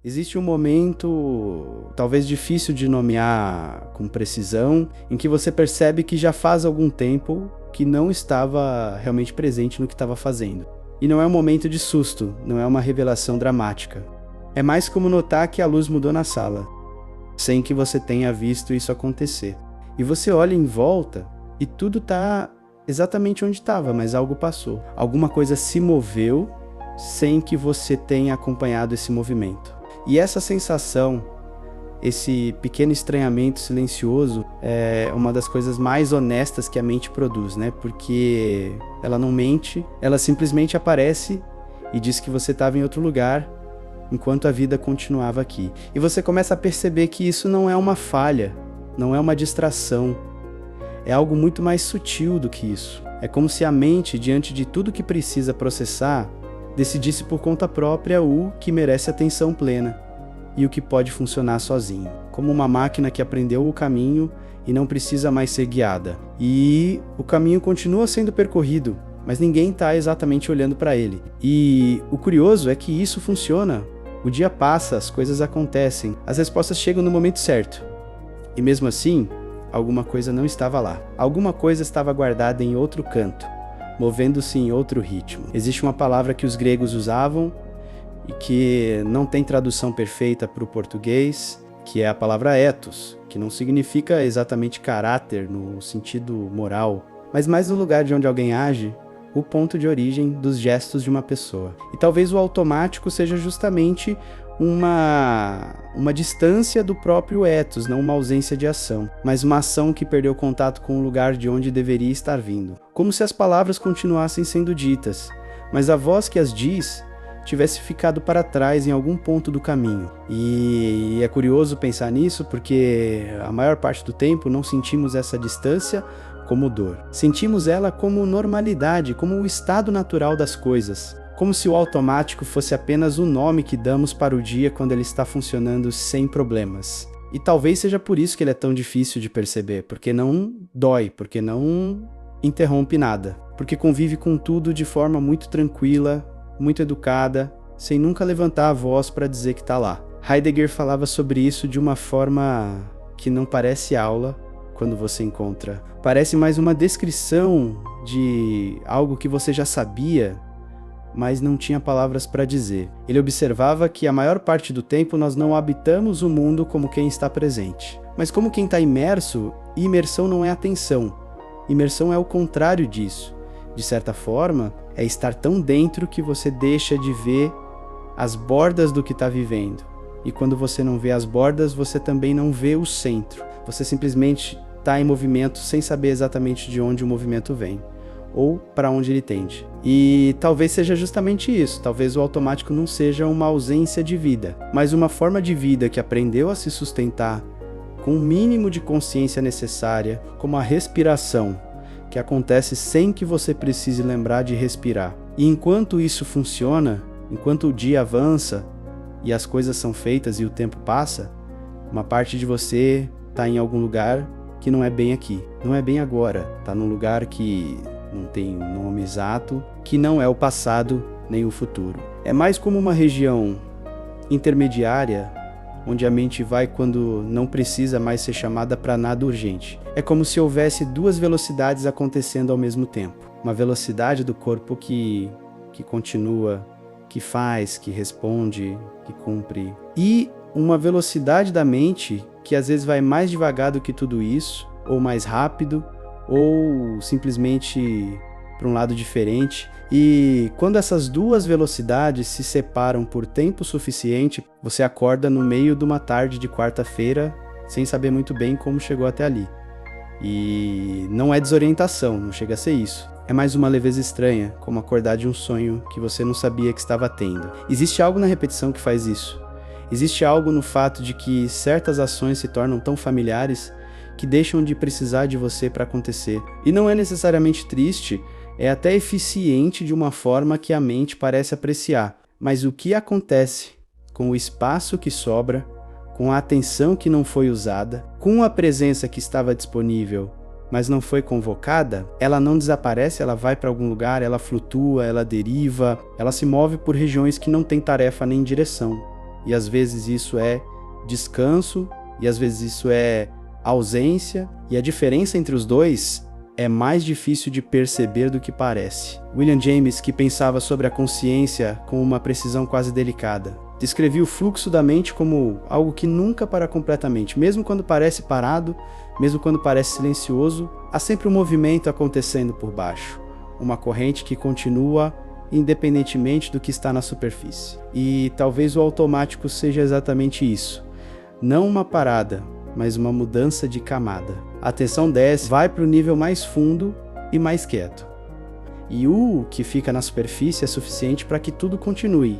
Existe um momento, talvez difícil de nomear com precisão, em que você percebe que já faz algum tempo que não estava realmente presente no que estava fazendo. E não é um momento de susto, não é uma revelação dramática. É mais como notar que a luz mudou na sala, sem que você tenha visto isso acontecer. E você olha em volta e tudo está exatamente onde estava, mas algo passou. Alguma coisa se moveu sem que você tenha acompanhado esse movimento. E essa sensação, esse pequeno estranhamento silencioso, é uma das coisas mais honestas que a mente produz, né? Porque ela não mente, ela simplesmente aparece e diz que você estava em outro lugar, enquanto a vida continuava aqui. E você começa a perceber que isso não é uma falha, não é uma distração, é algo muito mais sutil do que isso. É como se a mente, diante de tudo que precisa processar, decidisse por conta própria o que merece atenção plena e o que pode funcionar sozinho, como uma máquina que aprendeu o caminho e não precisa mais ser guiada. E o caminho continua sendo percorrido, mas ninguém está exatamente olhando para ele. E o curioso é que isso funciona. O dia passa, as coisas acontecem, as respostas chegam no momento certo. E mesmo assim, alguma coisa não estava lá. Alguma coisa estava guardada em outro canto, movendo-se em outro ritmo. Existe uma palavra que os gregos usavam e que não tem tradução perfeita para o português, que é a palavra ethos, que não significa exatamente caráter no sentido moral, mas mais no lugar de onde alguém age, o ponto de origem dos gestos de uma pessoa. E talvez o automático seja justamente uma distância do próprio ethos, não uma ausência de ação, mas uma ação que perdeu contato com o lugar de onde deveria estar vindo. Como se as palavras continuassem sendo ditas, mas a voz que as diz tivesse ficado para trás em algum ponto do caminho. E é curioso pensar nisso porque a maior parte do tempo não sentimos essa distância como dor. Sentimos ela como normalidade, como o estado natural das coisas. Como se o automático fosse apenas o nome que damos para o dia quando ele está funcionando sem problemas. E talvez seja por isso que ele é tão difícil de perceber, porque não dói, porque não interrompe nada, porque convive com tudo de forma muito tranquila, muito educada, sem nunca levantar a voz para dizer que está lá. Heidegger falava sobre isso de uma forma que não parece aula quando você encontra. Parece mais uma descrição de algo que você já sabia, mas não tinha palavras para dizer. Ele observava que a maior parte do tempo nós não habitamos o mundo como quem está presente, mas como quem está imerso, e imersão não é atenção. Imersão é o contrário disso. De certa forma, é estar tão dentro que você deixa de ver as bordas do que está vivendo. E quando você não vê as bordas, você também não vê o centro. Você simplesmente está em movimento sem saber exatamente de onde o movimento vem, ou para onde ele tende. E talvez seja justamente isso. Talvez o automático não seja uma ausência de vida, mas uma forma de vida que aprendeu a se sustentar com o mínimo de consciência necessária, como a respiração, que acontece sem que você precise lembrar de respirar. E enquanto isso funciona, enquanto o dia avança e as coisas são feitas e o tempo passa, uma parte de você está em algum lugar que não é bem aqui, não é bem agora, está num lugar que não tem nome exato, que não é o passado nem o futuro. É mais como uma região intermediária, onde a mente vai quando não precisa mais ser chamada para nada urgente. É como se houvesse duas velocidades acontecendo ao mesmo tempo. Uma velocidade do corpo que continua, que faz, que responde, que cumpre. E uma velocidade da mente que às vezes vai mais devagar do que tudo isso, ou mais rápido, ou simplesmente para um lado diferente. E quando essas duas velocidades se separam por tempo suficiente, você acorda no meio de uma tarde de quarta-feira sem saber muito bem como chegou até ali. E não é desorientação, não chega a ser isso. É mais uma leveza estranha, como acordar de um sonho que você não sabia que estava tendo. Existe algo na repetição que faz isso. Existe algo no fato de que certas ações se tornam tão familiares que deixam de precisar de você para acontecer. E não é necessariamente triste, é até eficiente de uma forma que a mente parece apreciar. Mas o que acontece com o espaço que sobra, com a atenção que não foi usada, com a presença que estava disponível, mas não foi convocada, ela não desaparece, ela vai para algum lugar, ela flutua, ela deriva, ela se move por regiões que não têm tarefa nem direção. e às vezes isso é descanso, e às vezes isso é ausência, e a diferença entre os dois é mais difícil de perceber do que parece. William James, que pensava sobre a consciência com uma precisão quase delicada, descrevia o fluxo da mente como algo que nunca para completamente. Mesmo quando parece parado, mesmo quando parece silencioso, há sempre um movimento acontecendo por baixo. Uma corrente que continua independentemente do que está na superfície. E talvez o automático seja exatamente isso. Não uma parada, mas uma mudança de camada. A atenção desce, vai para o nível mais fundo e mais quieto. E o que fica na superfície é suficiente para que tudo continue,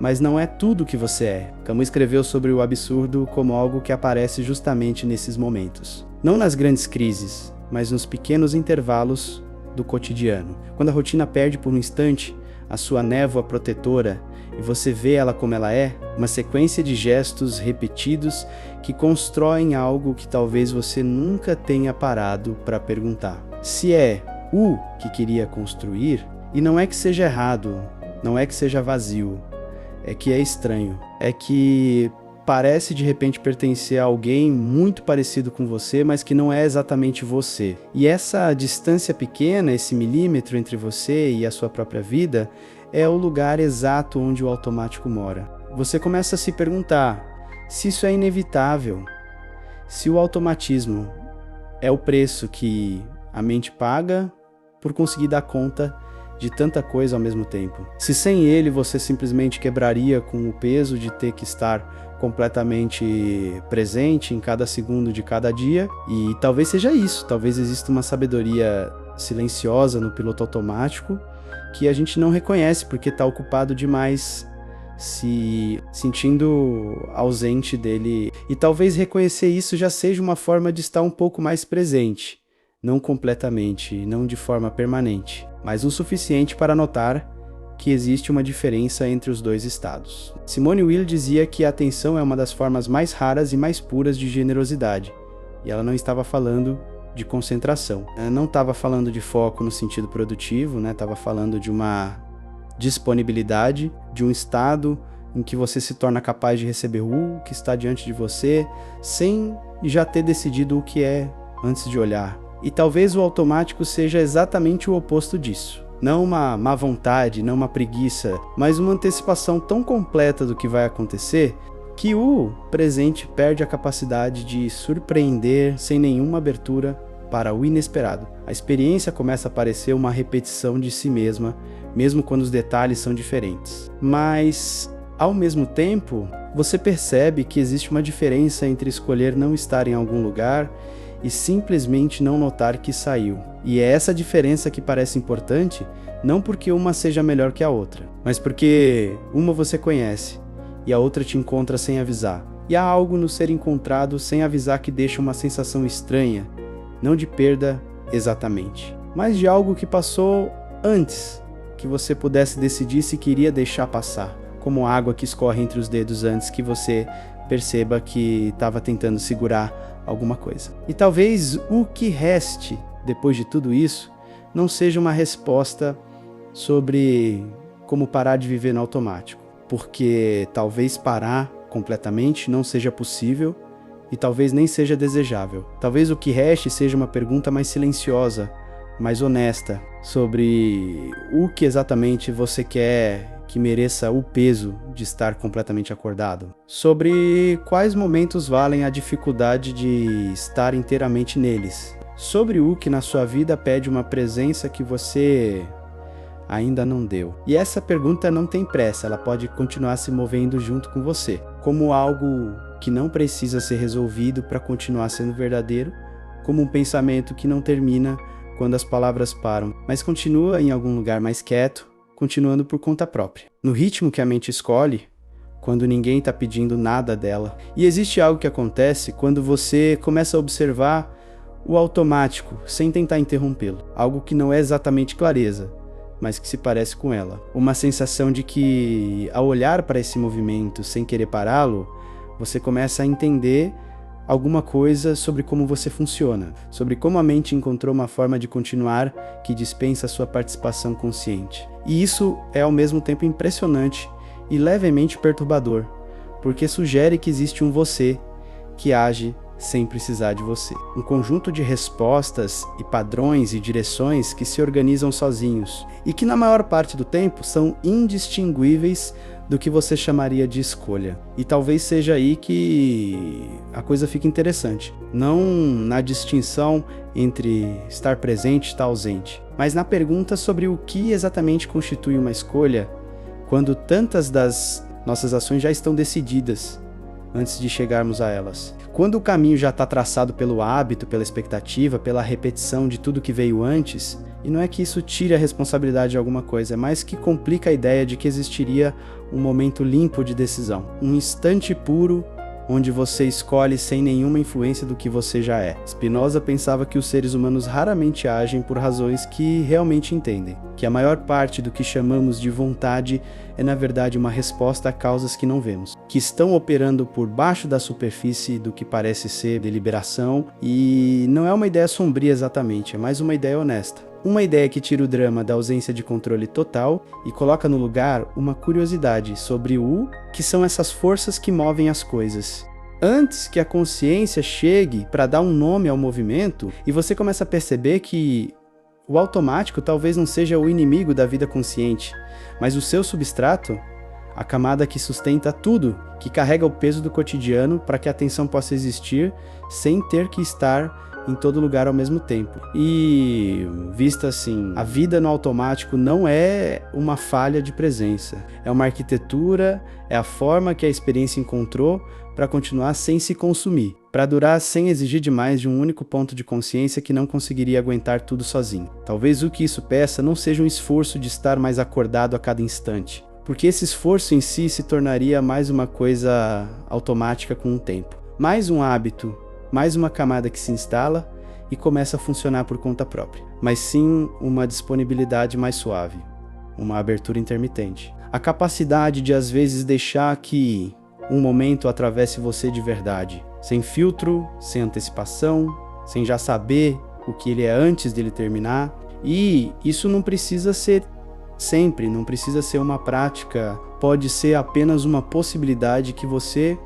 mas não é tudo que você é. Camus escreveu sobre o absurdo como algo que aparece justamente nesses momentos. Não nas grandes crises, mas nos pequenos intervalos do cotidiano. Quando a rotina perde por um instante a sua névoa protetora e você vê ela como ela é, uma sequência de gestos repetidos que constroem algo que talvez você nunca tenha parado para perguntar. Se é o que queria construir, e não é que seja errado, não é que seja vazio, é que é estranho, é que parece de repente pertencer a alguém muito parecido com você, mas que não é exatamente você. E essa distância pequena, esse milímetro entre você e a sua própria vida, é o lugar exato onde o automático mora. Você começa a se perguntar se isso é inevitável, se o automatismo é o preço que a mente paga por conseguir dar conta de tanta coisa ao mesmo tempo. Se sem ele você simplesmente quebraria com o peso de ter que estar completamente presente em cada segundo de cada dia, e talvez seja isso, talvez exista uma sabedoria silenciosa no piloto automático que a gente não reconhece porque está ocupado demais se sentindo ausente dele, e talvez reconhecer isso já seja uma forma de estar um pouco mais presente, não completamente, não de forma permanente, mas o suficiente para notar que existe uma diferença entre os dois estados. Simone Weil dizia que a atenção é uma das formas mais raras e mais puras de generosidade, e ela não estava falando de concentração. Ela não estava falando de foco no sentido produtivo, né? Estava falando de uma disponibilidade, de um estado em que você se torna capaz de receber o que está diante de você, sem já ter decidido o que é antes de olhar. E talvez o automático seja exatamente o oposto disso. Não uma má vontade, não uma preguiça, mas uma antecipação tão completa do que vai acontecer que o presente perde a capacidade de surpreender sem nenhuma abertura para o inesperado. A experiência começa a parecer uma repetição de si mesma, mesmo quando os detalhes são diferentes. Mas, ao mesmo tempo, você percebe que existe uma diferença entre escolher não estar em algum lugar e simplesmente não notar que saiu. E é essa diferença que parece importante, não porque uma seja melhor que a outra, mas porque uma você conhece e a outra te encontra sem avisar. E há algo no ser encontrado sem avisar que deixa uma sensação estranha, não de perda exatamente, mas de algo que passou antes que você pudesse decidir se queria deixar passar, como água que escorre entre os dedos antes que você perceba que estava tentando segurar alguma coisa. E talvez o que reste depois de tudo isso não seja uma resposta sobre como parar de viver no automático, porque talvez parar completamente não seja possível e talvez nem seja desejável. Talvez o que reste seja uma pergunta mais silenciosa, mais honesta, sobre o que exatamente você quer que mereça o peso de estar completamente acordado. Sobre quais momentos valem a dificuldade de estar inteiramente neles. Sobre o que na sua vida pede uma presença que você ainda não deu. E essa pergunta não tem pressa, ela pode continuar se movendo junto com você, como algo que não precisa ser resolvido para continuar sendo verdadeiro, como um pensamento que não termina quando as palavras param, mas continua em algum lugar mais quieto, continuando por conta própria, no ritmo que a mente escolhe, quando ninguém está pedindo nada dela. E existe algo que acontece quando você começa a observar o automático, sem tentar interrompê-lo, algo que não é exatamente clareza, mas que se parece com ela. Uma sensação de que, ao olhar para esse movimento sem querer pará-lo, você começa a entender alguma coisa sobre como você funciona, sobre como a mente encontrou uma forma de continuar que dispensa a sua participação consciente. E isso é ao mesmo tempo impressionante e levemente perturbador, porque sugere que existe um você que age sem precisar de você. Um conjunto de respostas e padrões e direções que se organizam sozinhos e que na maior parte do tempo são indistinguíveis do que você chamaria de escolha. E talvez seja aí que a coisa fique interessante. Não na distinção entre estar presente e estar ausente, mas na pergunta sobre o que exatamente constitui uma escolha quando tantas das nossas ações já estão decididas antes de chegarmos a elas. Quando o caminho já está traçado pelo hábito, pela expectativa, pela repetição de tudo que veio antes, e não é que isso tire a responsabilidade de alguma coisa, é mais que complica a ideia de que existiria um momento limpo de decisão, um instante puro onde você escolhe sem nenhuma influência do que você já é. Spinoza pensava que os seres humanos raramente agem por razões que realmente entendem, que a maior parte do que chamamos de vontade é na verdade uma resposta a causas que não vemos, que estão operando por baixo da superfície do que parece ser deliberação, e não é uma ideia sombria exatamente, é mais uma ideia honesta. Uma ideia que tira o drama da ausência de controle total e coloca no lugar uma curiosidade sobre o que são essas forças que movem as coisas. Antes que a consciência chegue para dar um nome ao movimento, e você começa a perceber que o automático talvez não seja o inimigo da vida consciente, mas o seu substrato, a camada que sustenta tudo, que carrega o peso do cotidiano para que a atenção possa existir sem ter que estar em todo lugar ao mesmo tempo. E, vista assim, a vida no automático não é uma falha de presença. É uma arquitetura, é a forma que a experiência encontrou para continuar sem se consumir, para durar sem exigir demais de um único ponto de consciência que não conseguiria aguentar tudo sozinho. Talvez o que isso peça não seja um esforço de estar mais acordado a cada instante, porque esse esforço em si se tornaria mais uma coisa automática com o tempo. Mais um hábito, mais uma camada que se instala e começa a funcionar por conta própria, mas sim uma disponibilidade mais suave, uma abertura intermitente. A capacidade de às vezes deixar que um momento atravesse você de verdade, sem filtro, sem antecipação, sem já saber o que ele é antes dele terminar. E isso não precisa ser sempre, não precisa ser uma prática, pode ser apenas uma possibilidade que você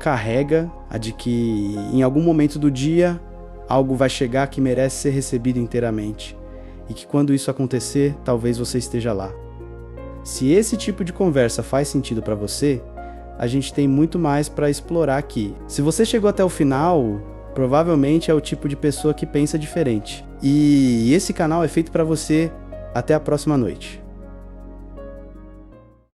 carrega, a de que em algum momento do dia algo vai chegar que merece ser recebido inteiramente, e que quando isso acontecer, talvez você esteja lá. Se esse tipo de conversa faz sentido para você, a gente tem muito mais para explorar aqui. Se você chegou até o final, provavelmente é o tipo de pessoa que pensa diferente. E esse canal é feito para você. Até a próxima noite.